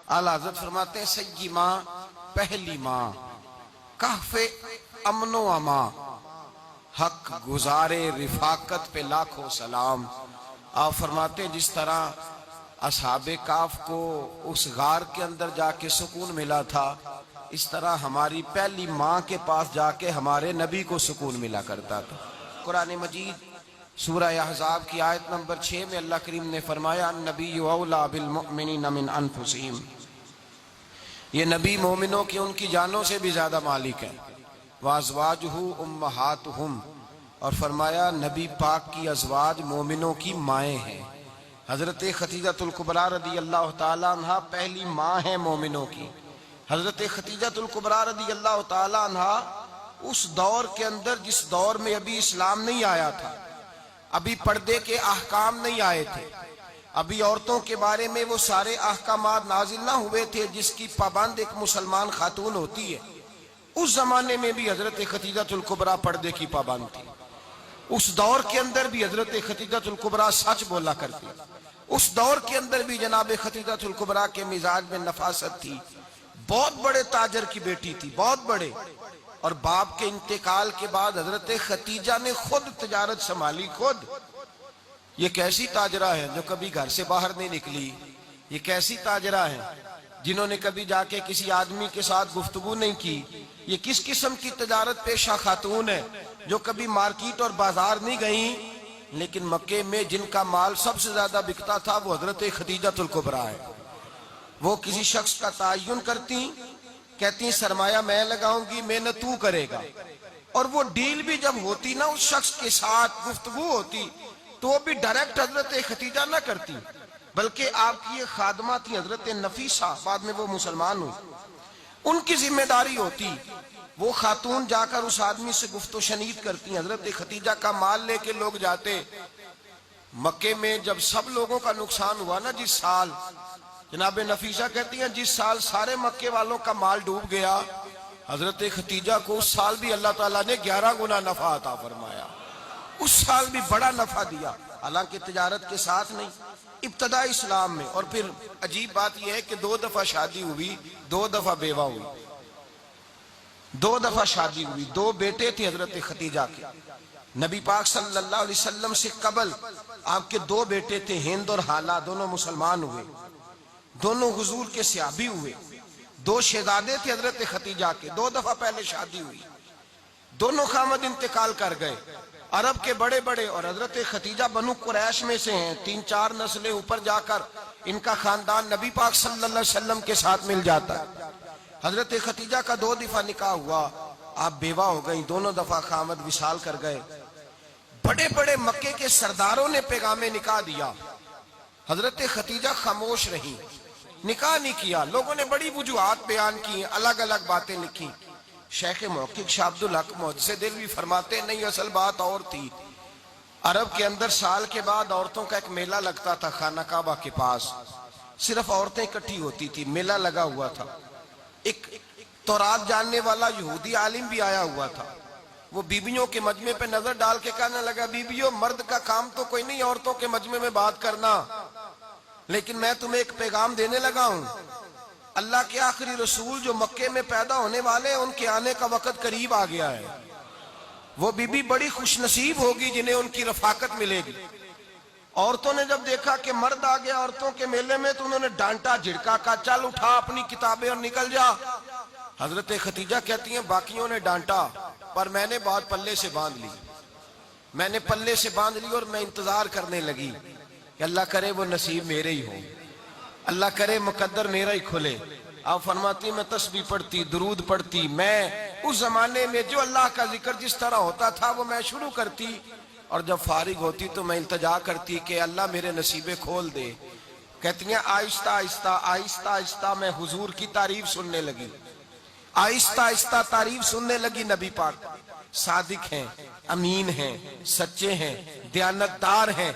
اعلیٰ حضرت فرماتے ہیں سیدی ماں، پہلی ماں، کہف امن و اما، حق گزارے رفاقت پہ لاکھوں سلام۔ آپ فرماتے ہیں جس طرح اصحاب کہف کو اس غار کے اندر جا کے سکون ملا تھا، اس طرح ہماری پہلی ماں کے پاس جا کے ہمارے نبی کو سکون ملا کرتا تھا۔ قرآن مجید سورہ احزاب کی آیت نمبر 6 میں اللہ کریم نے فرمایا النبی اولیٰ بالمؤمنین من انفسہم، یہ نبی مومنوں کی ان کی جانوں سے بھی زیادہ مالک ہے۔ وازواجہ امہاتہم، اور فرمایا نبی پاک کی ازواج مومنوں کی مائیں ہیں۔ حضرت خدیجہ الکبریٰ رضی اللہ تعالیٰ عنہ پہلی ماں ہیں مومنوں کی۔ حضرت خدیجہ الکبریٰ رضی اللہ تعالیٰ عنہ اس دور کے اندر جس دور میں ابھی اسلام نہیں آیا تھا، ابھی پردے کے احکام نہیں آئے تھے، ابھی عورتوں کے بارے میں وہ سارے احکامات نازل نہ ہوئے تھے جس کی پابند ایک مسلمان خاتون ہوتی ہے، اس زمانے میں بھی حضرت خدیجہ الکبریٰ پردے کی پابند تھی۔ اس دور کے اندر بھی حضرت خدیجہ الکبریٰ سچ بولا کرتی، اس دور کے اندر بھی جناب خدیجہ الکبریٰ کے مزاج میں نفاست تھی۔ بہت بڑے تاجر کی بیٹی تھی، بہت بڑے، اور باپ کے انتقال کے بعد حضرت خدیجہ نے خود تجارت سنبھالی، خود۔ یہ کیسی تاجرہ ہے جو کبھی گھر سے باہر نہیں نکلی، یہ کیسی تاجرہ ہے جنہوں نے کبھی جا کے کسی آدمی کے ساتھ گفتگو نہیں کی، یہ کس قسم کی تجارت پیشہ خاتون ہے جو کبھی مارکیٹ اور بازار نہیں گئیں، لیکن مکے میں جن کا مال سب سے زیادہ بکتا تھا وہ حضرت خدیجہ الکبریٰ ہے۔ وہ کسی شخص کا تعین کرتی، کہتی سرمایہ میں لگاؤں گی، محنت تو کرے گا، اور وہ ڈیل بھی جب ہوتی نا اس شخص کے ساتھ گفتگو ہوتی تو وہ بھی ڈائریکٹ حضرت خدیجہ نہ کرتی، بلکہ آپ کی یہ خادمہ تھی حضرت نفیسہ، بعد میں وہ مسلمان ہوئی، ان کی ذمہ داری ہوتی، وہ خاتون جا کر اس آدمی سے گفت و شنید کرتی۔ حضرت خدیجہ کا مال لے کے لوگ جاتے مکے میں، جب سب لوگوں کا نقصان ہوا نا جس سال، جناب نفیسہ کہتی ہیں جس سال سارے مکے والوں کا مال ڈوب گیا، حضرت خدیجہ کو اس سال بھی اللہ تعالیٰ نے 11 گنا نفع عطا فرمایا، اس سال بھی بڑا نفع دیا، حالانکہ تجارت کے ساتھ نہیں، ابتدا اسلام میں۔ اور پھر عجیب بات یہ ہے کہ 2 دفعہ شادی ہوئی، 2 دفعہ بیوہ ہوئی، 2 دفعہ شادی ہوئی، 2 بیٹے تھے حضرت خدیجہ کے۔ نبی پاک صلی اللہ علیہ وسلم سے قبل آپ کے 2 بیٹے تھے، ہند اور حالہ، دونوں مسلمان ہوئے، دونوں حضور کے صحابی ہوئے۔ 2 شہزادے تھے حضرت خدیجہ کے، 2 دفعہ پہلے شادی ہوئی، دونوں خامد انتقال کر گئے، عرب کے بڑے بڑے، اور حضرت خدیجہ بنو قریش میں سے ہیں، 3-4 نسلیں اوپر جا کر ان کا خاندان نبی پاک صلی اللہ علیہ وسلم کے ساتھ مل جاتا ہے۔ حضرت خدیجہ کا 2 دفعہ نکاح ہوا، آپ بیوہ ہو گئیں، دونوں دفعہ خامد وصال کر گئے۔ بڑے بڑے مکے کے سرداروں نے پیغام نکاح دیا، حضرت خدیجہ خاموش رہی، نکاح نہیں کیا۔ لوگوں نے بڑی وجوہات بیان کی، الگ الگ باتیں لکھی۔ شیخ محقق شاہ عبدالحق محدث دہلوی فرماتے نہیں، اصل بات اور تھی۔ عرب کے اندر سال کے بعد عورتوں کا ایک میلہ لگتا تھا خانہ کعبہ کے پاس، صرف عورتیں اکٹھی ہوتی تھی، میلہ لگا ہوا تھا۔ ایک تورات جاننے والا یہودی عالم بھی آیا ہوا تھا، وہ بیبیوں کے مجمع پہ نظر ڈال کے کہنے لگا بیبیوں، مرد کا کام تو کوئی نہیں عورتوں کے مجمع میں بات کرنا، لیکن میں تمہیں ایک پیغام دینے لگا ہوں، اللہ کے آخری رسول جو مکے میں پیدا ہونے والے ہیں ان کے آنے کا وقت قریب آ گیا ہے۔ وہ بی بی بڑی خوش نصیب ہوگی جنہیں ان کی رفاقت ملے گی۔ عورتوں نے جب دیکھا کہ مرد آ گیا عورتوں کے میلے میں تو انہوں نے ڈانٹا جھڑکا، کہا چل اٹھا اپنی کتابیں اور نکل جا۔ حضرت خدیجہ کہتی ہیں باقیوں نے ڈانٹا پر میں نے بات پلے سے باندھ لی، میں نے پلے سے باندھ لی اور میں انتظار کرنے لگی کہ اللہ کرے وہ نصیب میرے ہی ہو، اللہ کرے مقدر میرا ہی کھلے۔ آپ فرماتی میں تسبیح پڑھتی، درود پڑھتی، میں اس زمانے میں جو اللہ کا ذکر جس طرح ہوتا تھا وہ میں شروع کرتی، اور جب فارغ ہوتی تو میں التجا کرتی کہ اللہ میرے نصیبے کھول دے۔ کہتی ہیں آہستہ آہستہ آہستہ آہستہ میں حضور کی تعریف سننے لگی، آہستہ آہستہ تعریف سننے لگی۔ نبی پاک صادق ہیں، امین ہیں، سچے ہیں، دیانتدار ہیں،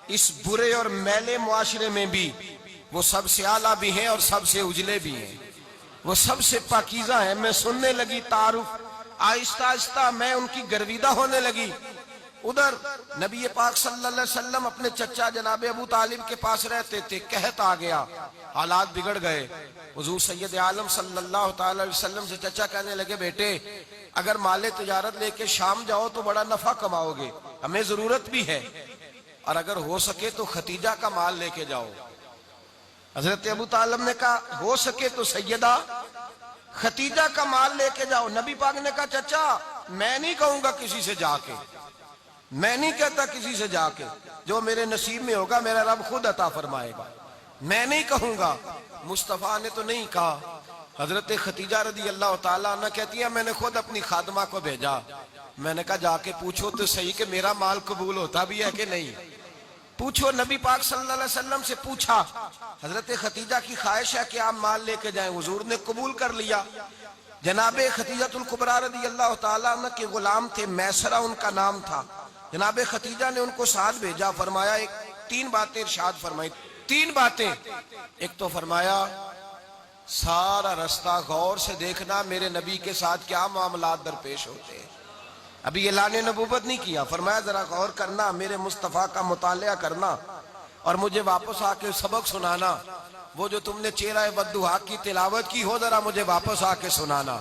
اس برے اور میلے معاشرے میں بھی وہ سب سے اعلیٰ بھی ہیں اور سب سے اجلے بھی ہیں، وہ سب سے پاکیزہ ہیں۔ میں سننے لگی تعارف، آہستہ آہستہ میں ان کی گرویدہ ہونے لگی۔ ادھر نبی پاک صلی اللہ علیہ وسلم اپنے چچا جناب ابو طالب کے پاس رہتے تھے، قحط آ گیا، حالات بگڑ گئے۔ حضور سید عالم صلی اللہ تعالی علیہ وسلم سے چچا کہنے لگے بیٹے اگر مال تجارت لے کے شام جاؤ تو بڑا نفع کماؤ گے، ہمیں ضرورت بھی ہے، اور اگر ہو سکے تو ختیجہ کا مال لے کے جاؤ۔ حضرت ابو طالب نے کہا ہو سکے تو سیدہ ختیجہ کا مال لے کے جاؤ۔ نبی پاک نے کہا چچا میں نہیں کہوں گا کسی سے جا کے، میں نہیں کہتا کسی سے جا کے، جو میرے نصیب میں ہوگا میرا رب خود عطا فرمائے گا، میں نہیں کہوں گا۔ مصطفیٰ نے تو نہیں کہا۔ حضرت ختیجہ رضی اللہ تعالیٰ عنہ کہتی ہیں میں نے خود اپنی خادمہ کو بھیجا، میں نے کہا جا کے پوچھو تو صحیح کہ میرا مال قبول ہوتا بھی ہے کہ نہیں، پوچھو۔ نبی پاک صلی اللہ علیہ وسلم سے پوچھا، حضرت ختیجہ کی خواہش ہے کہ آپ مال لے کے جائیں، حضور نے قبول کر لیا۔ جناب ختیجہ الکبریٰ رضی اللہ تعالیٰ عنہ کے غلام تھے، میسرہ ان کا نام تھا۔ جناب ختیجہ نے ان کو ساتھ بھیجا، فرمایا تین باتیں ارشاد فرمائی، تین باتیں۔ ایک تو فرمایا سارا رستہ غور سے دیکھنا میرے نبی کے ساتھ کیا معاملات درپیش ہوتے ہیں۔ ابھی اعلان نبوت نہیں کیا، فرمایا ذرا غور کرنا، میرے مصطفیٰ کا مطالعہ کرنا اور مجھے واپس آ کے سبق سنانا۔ وہ جو تم نے چہرہ بددعا کی تلاوت کی ہو ذرا مجھے واپس آ کے سنانا۔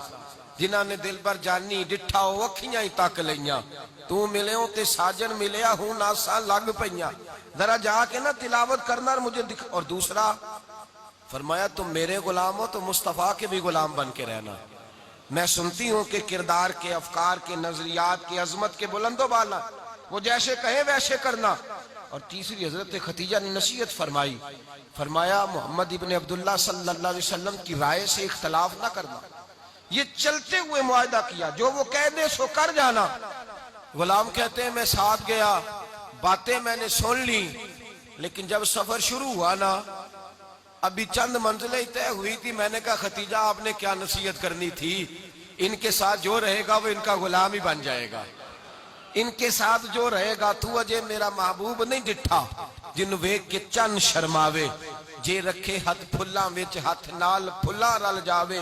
جنہاں نے دل بر جانی ڈٹھا ہو اکھیاں ہی تک لیاں، تو ملے ہوں تے ساجن ملیا ہوں ناساں لگ پئیاں، ذرا جا کے نا تلاوت کرنا اور مجھے دکھ۔ اور دوسرا فرمایا تم میرے غلام ہو تو مصطفیٰ کے بھی غلام بن کے رہنا، میں سنتی ہوں کہ کردار کے، افکار کے، نظریات کے، عظمت کے بلند و بالا، وہ جیسے کہے ویسے کرنا۔ اور تیسری حضرت ختیجہ نے نصیحت فرمائی، فرمایا محمد ابن عبداللہ صلی اللہ علیہ وسلم کی رائے سے اختلاف نہ کرنا، یہ چلتے ہوئے معاہدہ کیا، جو وہ کہہ دے سو کر جانا۔ غلام کہتے ہیں میں ساتھ گیا، باتیں میں نے سن لی، لیکن جب سفر شروع ہوا نا ابھی چند منزلیں طے ہوئی تھی، میں نے کہا ختیجہ آپ نے کیا نصیحت کرنی تھی، ان کے ساتھ جو رہے گا وہ ان کا غلام ہی بن جائے گا، ان کے ساتھ جو رہے گا تو اجے میرا محبوب نہیں ڈٹھا جن ویکھ کے چن شرماوے، جے رکھے ہاتھ پھلاں وچ ہاتھ نال پھلاں رل جاوے،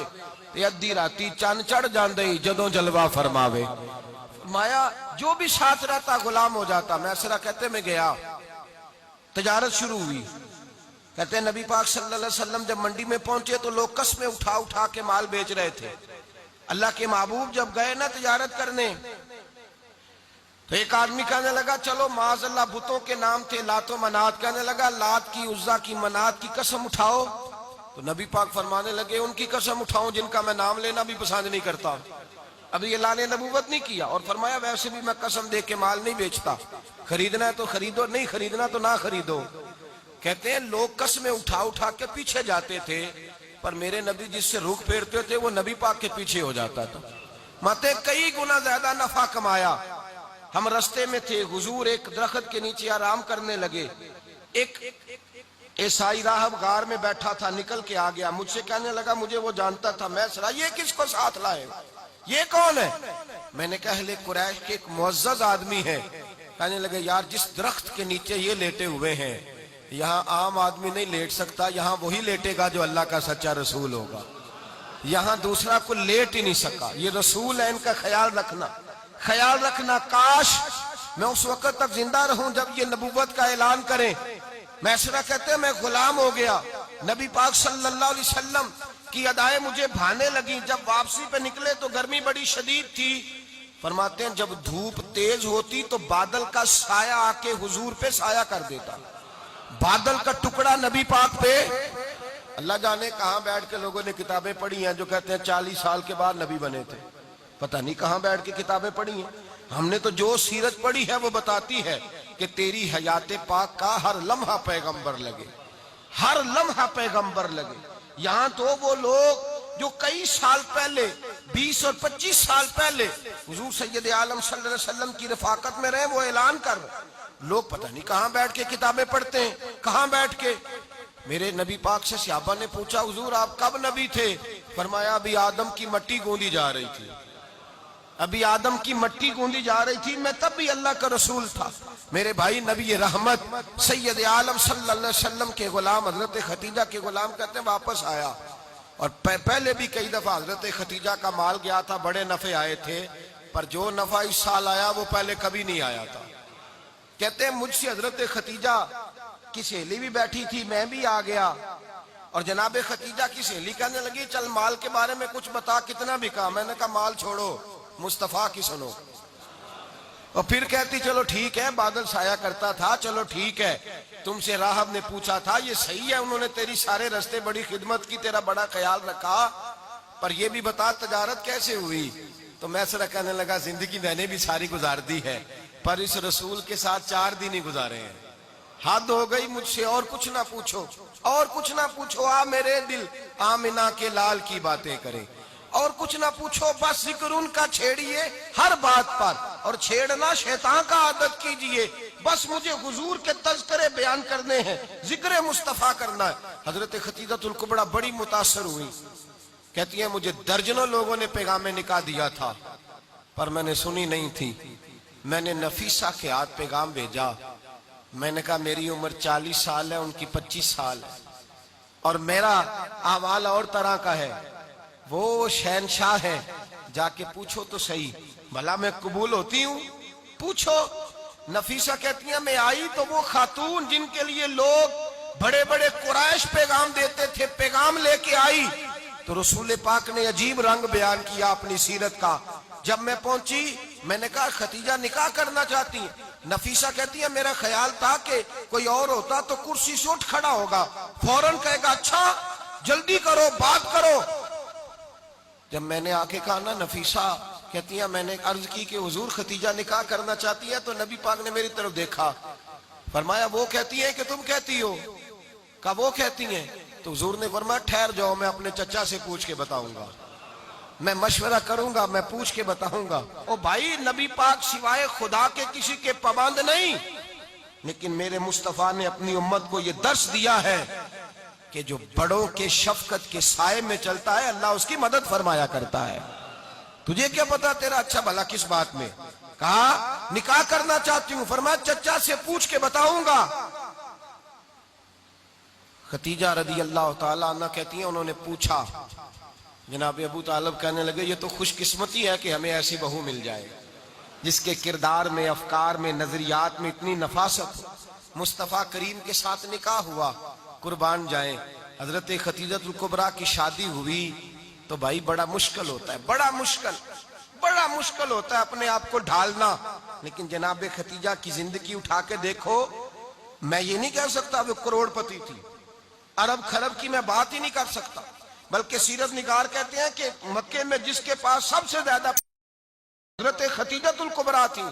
تے ادھی راتی چن چڑھ جاندے جدوں جلوہ فرماوے۔ فرمایا جو بھی ساتھ رہتا غلام ہو جاتا۔ میسرہ کہتے میں گیا، تجارت شروع ہوئی۔ کہتے ہیں نبی پاک صلی اللہ علیہ وسلم جب منڈی میں پہنچے تو لوگ قسمیں اٹھا اٹھا کے مال بیچ رہے تھے۔ اللہ کے محبوب جب گئے نا تجارت کرنے تو ایک آدمی کہنے لگا چلو معاذ اللہ بتوں کے نام تھے لات و منات، کہنے لگا لات کی، عزا کی، منات کی قسم اٹھاؤ، تو نبی پاک فرمانے لگے ان کی قسم اٹھاؤں جن کا میں نام لینا بھی پسند نہیں کرتا۔ ابھی اعلان نبوت نہیں کیا، اور فرمایا ویسے بھی میں قسم دے کے مال نہیں بیچتا، خریدنا ہے تو خریدو، نہیں خریدنا تو نہ خریدو۔ کہتے ہیں لوگ قسمیں اٹھا اٹھا کے پیچھے جاتے تھے، پر میرے نبی جس سے رخ پھیرتے تھے وہ نبی پاک کے پیچھے ہو جاتا تھا۔ ماتے کئی گنا زیادہ نفع کمایا۔ ہم رستے میں تھے، حضور ایک درخت کے نیچے آرام کرنے لگے، ایک عیسائی راہب غار میں بیٹھا تھا، نکل کے آ گیا، مجھ سے کہنے لگا مجھے وہ جانتا تھا، میں سرا یہ کس کو ساتھ لائے، یہ کون ہے؟ میں نے کہا اہل قریش کے ایک معزز آدمی ہے۔ کہنے لگے یار جس درخت کے نیچے یہ لیٹے ہوئے ہیں یہاں عام آدمی نہیں لیٹ سکتا، یہاں وہی لیٹے گا جو اللہ کا سچا رسول ہوگا، یہاں دوسرا کو لیٹ ہی نہیں سکا، یہ رسول ہے، ان کا خیال رکھنا، خیال رکھنا۔ کاش میں اس وقت تک زندہ رہوں جب یہ نبوت کا اعلان کریں۔ میسرہ کہتے ہیں میں غلام ہو گیا، نبی پاک صلی اللہ علیہ وسلم کی ادائیں مجھے بھانے لگی۔ جب واپسی پہ نکلے تو گرمی بڑی شدید تھی، فرماتے ہیں جب دھوپ تیز ہوتی تو بادل کا سایہ آ کے حضور پہ سایہ کر دیتا، بادل کا ٹکڑا نبی پاک پہ۔ اللہ جانے کہاں بیٹھ کے لوگوں نے کتابیں پڑھی ہیں جو کہتے ہیں 40 سال کے بعد نبی بنے تھے، پتہ نہیں کہاں بیٹھ کے کتابیں پڑھی ہیں۔ ہم نے تو جو سیرت پڑھی ہے وہ بتاتی ہے کہ تیری حیات پاک کا ہر لمحہ پیغمبر لگے، ہر لمحہ پیغمبر لگے۔ یہاں تو وہ لوگ جو کئی سال پہلے 20 اور 25 سال پہلے حضور سید عالم صلی اللہ علیہ وسلم کی رفاقت میں رہے، وہ اعلان کر رہے، لوگ پتہ نہیں کہاں بیٹھ کے کتابیں پڑھتے ہیں، کہاں بیٹھ کے۔ میرے نبی پاک سے صحابہ نے پوچھا حضور آپ کب نبی تھے؟ فرمایا ابھی آدم کی مٹی گوندی جا رہی تھی، ابھی آدم کی مٹی گوندی جا رہی تھی، میں تب بھی اللہ کا رسول تھا۔ میرے بھائی نبی رحمت سید عالم صلی اللہ علیہ وسلم کے غلام حضرت ختیجہ کے غلام کہتے ہیں واپس آیا، اور پہلے بھی کئی دفعہ حضرت ختیجہ کا مال گیا تھا، بڑے نفع آئے تھے، پر جو نفع اس سال آیا وہ پہلے کبھی نہیں آیا تھا۔ کہتے ہیں مجھ سے حضرت ختیجہ کی سہیلی بھی بیٹھی تھی، میں بھی آ گیا، اور جناب ختیجہ کی سہیلی کہنے لگی چل مال کے بارے میں کچھ بتا، کتنا بکا؟ میں نے کہا مال چھوڑو، مصطفیٰ کی سنو۔ اور پھر کہتی چلو ٹھیک ہے، بادل سایہ کرتا تھا، چلو ٹھیک ہے، تم سے راہب نے پوچھا تھا، یہ صحیح ہے انہوں نے تیری سارے رستے بڑی خدمت کی، تیرا بڑا خیال رکھا، پر یہ بھی بتا تجارت کیسے ہوئی؟ تو میں سرا کہنے لگا زندگی میں نے بھی ساری گزار دی ہے، پر اس رسول کے ساتھ 4 دن ہی گزارے ہیں، حد ہو گئی مجھ سے، اور کچھ نہ پوچھو، اور کچھ نہ پوچھو، آ میرے دل آمنہ کے لال کی باتیں کرے، اور کچھ نہ پوچھو، بس ذکر ان کا چھیڑیے ہر بات پر، اور چھیڑنا شیطان کا عادت کیجئے، بس مجھے حضور کے تذکرے بیان کرنے ہیں، ذکر مصطفیٰ کرنا ہے۔ حضرت خدیجہ الکبریٰ بڑی متاثر ہوئی، کہتی ہیں مجھے درجنوں لوگوں نے پیغام نکاح دیا تھا، پر میں نے سنی نہیں تھی، میں نے نفیسہ کے ہاتھ پیغام بھیجا، میں نے کہا میری عمر 40 سال ہے، ان کی 25 سال ہے، اور میرا اعمال اور طرح کا ہے، وہ شہنشاہ ہے، جا کے پوچھو تو صحیح، بھلا میں قبول ہوتی ہوں؟ پوچھو۔ نفیسہ کہتی ہیں میں آئی تو وہ خاتون جن کے لیے لوگ بڑے بڑے قریش پیغام دیتے تھے، پیغام لے کے آئی، تو رسول پاک نے عجیب رنگ بیان کیا اپنی سیرت کا۔ جب میں پہنچی میں نے کہا ختیجہ نکاح کرنا چاہتی ہیں؟ نفیسہ کہتی ہے میرا خیال تھا کہ کوئی اور ہوتا تو کرسی سے اٹھ کھڑا ہوگا، فوراً کہے گا اچھا جلدی کرو بات کرو۔ جب میں نے آ کے کہا نا نفیسہ، کہتی ہیں میں نے عرض کی کہ حضور ختیجہ نکاح کرنا چاہتی ہے، تو نبی پاک نے میری طرف دیکھا، فرمایا وہ کہتی ہیں کہ تم کہتی ہو؟ کہا وہ کہتی ہیں، تو حضور نے فرمایا ٹھہر جاؤ، میں اپنے چچا سے پوچھ کے بتاؤں گا، میں مشورہ کروں گا، میں پوچھ کے بتاؤں گا۔ او بھائی نبی پاک سوائے خدا کے کسی کے پابند نہیں، لیکن میرے مصطفیٰ نے اپنی امت کو یہ درس دیا ہے کہ جو بڑوں کے شفقت کے سائے میں چلتا ہے اللہ اس کی مدد فرمایا کرتا ہے۔ تجھے کیا پتا تیرا اچھا بھلا کس بات میں؟ کہا نکاح کرنا چاہتی ہوں، فرمایا چچا سے پوچھ کے بتاؤں گا۔ ختیجہ رضی اللہ تعالیٰ عنہ کہتی ہیں انہوں نے پوچھا، جناب ابو طالب کہنے لگے یہ تو خوش قسمتی ہے کہ ہمیں ایسی بہو مل جائے جس کے کردار میں، افکار میں، نظریات میں اتنی نفاست ہو۔ مصطفیٰ کریم کے ساتھ نکاح ہوا، قربان جائیں۔ حضرت خدیجہ الکبریٰ کی شادی ہوئی تو بھائی بڑا مشکل ہوتا ہے، بڑا مشکل ہوتا ہے اپنے آپ کو ڈھالنا، لیکن جناب خدیجہ کی زندگی اٹھا کے دیکھو، میں یہ نہیں کہہ سکتا وہ کروڑ پتی تھی، ارب خرب کی میں بات ہی نہیں کر سکتا، بلکہ سیرت نگار کہتے ہیں کہ مکے میں جس کے پاس سب سے زیادہ حضرت خدیجہ الکبریٰ تھی۔